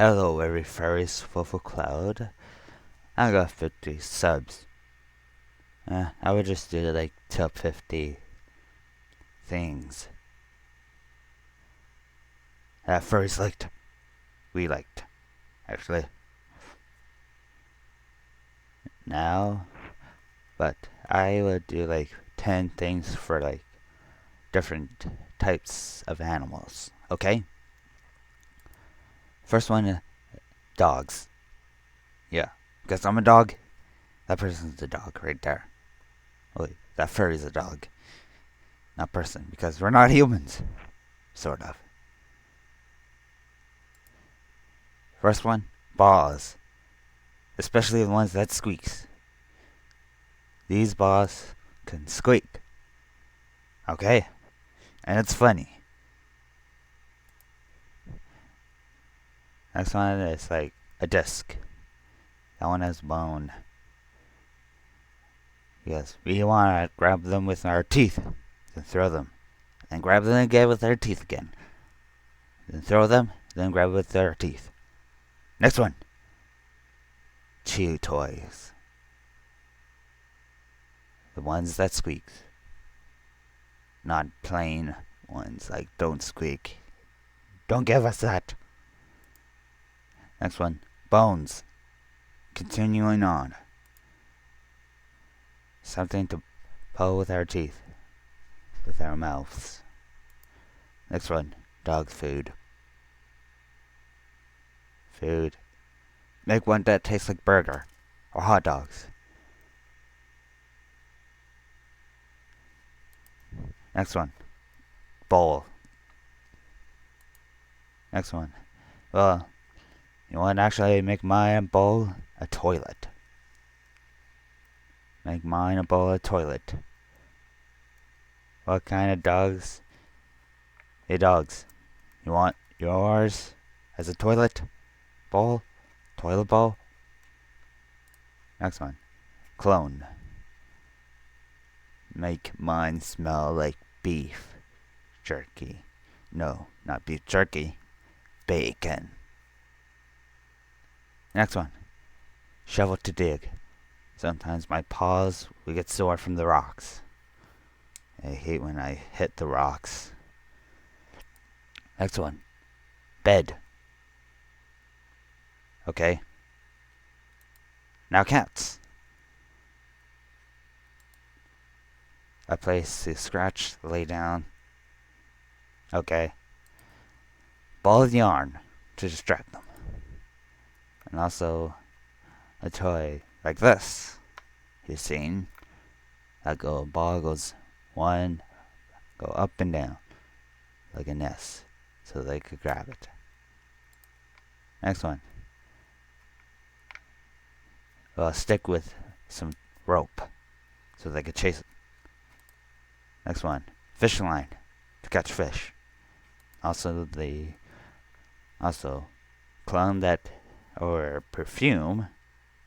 Hello, every furry's Fluffle Cloud. I got 50 subs. I would just do like top 50 things that furries liked. We liked, actually. Now, but I would do like 10 things for like different types of animals. Okay? First one, dogs. Yeah, because I'm a dog. That person's a dog right there. Wait, that furry's a dog, not person, because we're not humans. Sort of. First one, balls. Especially the ones that squeaks. These balls can squeak. Okay? And it's funny. Next one is like a disc. That one has bone. Yes, we want to grab them with our teeth. Then throw them. Then grab them again with our teeth again. Then throw them. Then grab with our teeth. Next one. Chew toys. The ones that squeak. Not plain ones like don't squeak. Don't give us that. Next one. Bones. Continuing on. Something to pull with our teeth. With our mouths. Next one. Dog food. Food. Make one that tastes like burger. Or hot dogs. Next one. Bowl. Next one. Well, you want to actually make my bowl a toilet. Make mine a bowl of toilet. What kind of dogs? Hey dogs, you want yours as a toilet bowl? Toilet bowl? Next one. Clone. Make mine smell like beef jerky. No, not beef jerky. Bacon. Next one. Shovel to dig. Sometimes my paws will get sore from the rocks. I hate when I hit the rocks. Next one. Bed. Okay. Now cats. A place to scratch, lay down. Okay. Ball of yarn to distract them. And also a toy like this. You've seen. Ball goes one, go up and down. Like a nest. So they could grab it. Next one. A stick with some rope. So they could chase it. Next one. Fishing line. To catch fish. Also clone that, or perfume.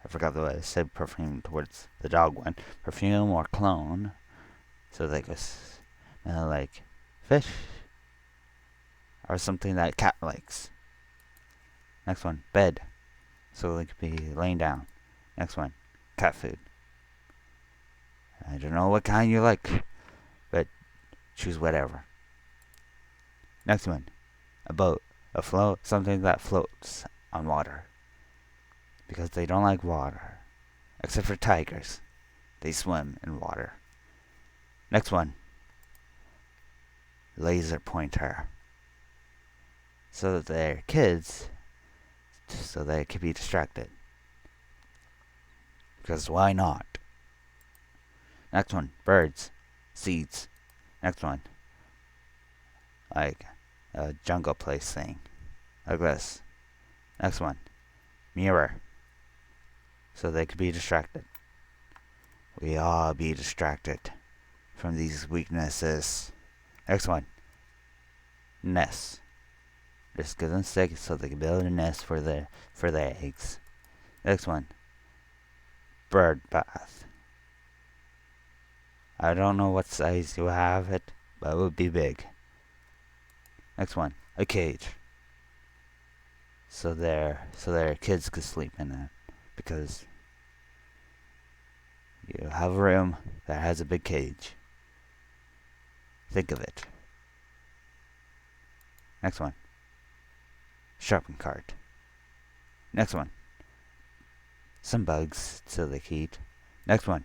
I forgot the way I said perfume towards the dog one. Perfume or clone. So they could smell like fish. Or something that cat likes. Next one. Bed. So they could be laying down. Next one. Cat food. I don't know what kind you like. But choose whatever. Next one. A boat. A float. Something that floats on water. Because they don't like water. Except for tigers. They swim in water. Next one. Laser pointer. So that they're kids. So they can be distracted. Because why not? Next one. Birds. Seeds. Next one. Like a jungle place thing. Like this. Next one. Mirror. So they could be distracted. We all be distracted from these weaknesses. Next one. Nest. Just give them sticks so they can build a nest for their eggs. Next one. Bird bath. I don't know what size you have it, but it would be big. Next one. A cage. their kids could sleep in it, because you have a room that has a big cage. Think of it. Next one. Shopping cart. Next one. Some bugs so they can eat. Next one.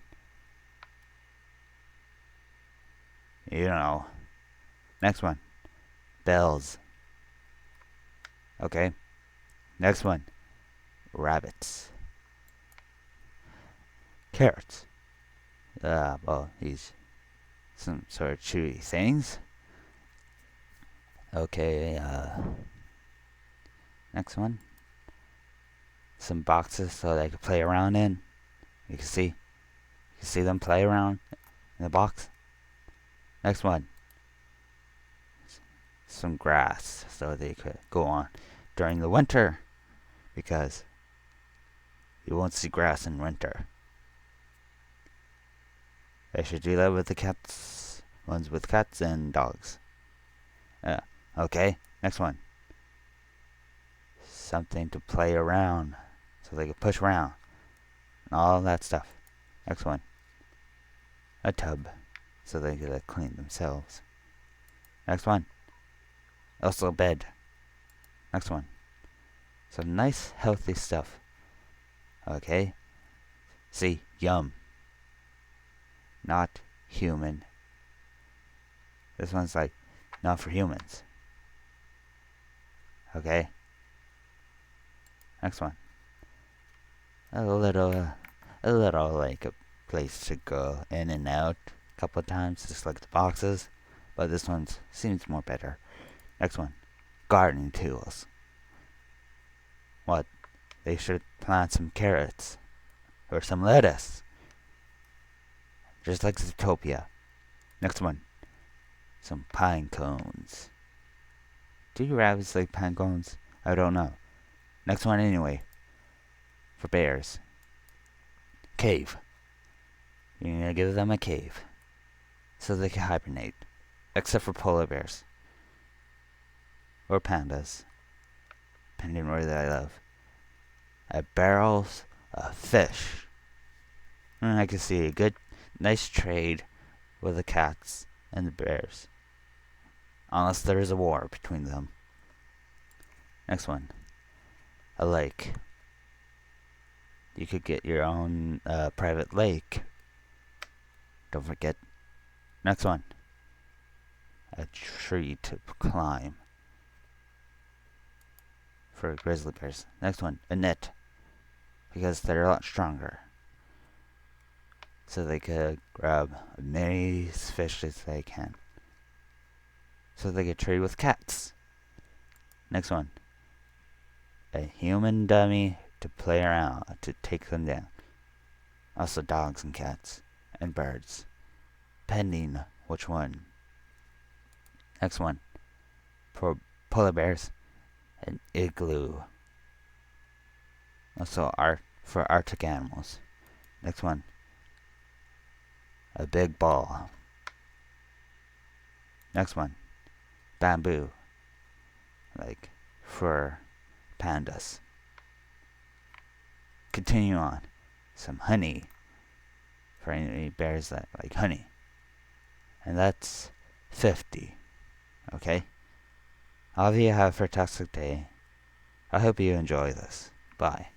You don't know. Next one. Bells. Okay. Next one. Rabbits. Carrots. Well, these some sort of chewy things. Okay, next one. Some boxes so they can play around in. You can see them play around in the box. Next one. Some grass so they could go on during the winter, because you won't see grass in winter. They should do that with the cats, ones with cats and dogs. Okay, next one. Something to play around so they can push around and all that stuff. Next one. A tub so they can clean themselves. Next one. Also a bed. Next one. Some nice healthy stuff. Okay? See, yum. Not human. This one's like, not for humans. Okay? Next one. A little like a place to go in and out a couple of times, just like the boxes. But this one seems more better. Next one. Gardening tools. What? They should plant some carrots. Or some lettuce. Just like Zootopia. Next one. Some pine cones. Do rabbits like pine cones? I don't know. Next one anyway. For bears. Cave. You're gonna give them a cave. So they can hibernate. Except for polar bears. Or pandas. Depending on where they live. Barrels of fish. And I can see a good, nice trade with the cats and the bears. Unless there is a war between them. Next one. A lake. You could get your own private lake. Don't forget. Next one. A tree to climb. For grizzly bears. Next one. A net. Because they're a lot stronger. So they could grab as many fish as they can. So they could trade with cats. Next one. A human dummy to play around, to take them down. Also dogs and cats. And birds. Depending which one. Next one. For polar bears. An igloo. Also for Arctic animals. Next one. A big ball. Next one. Bamboo. Like for pandas. Continue on. Some honey. For any bears that like honey. And that's 50. Okay? All of you have a fantastic day. I hope you enjoy this. Bye.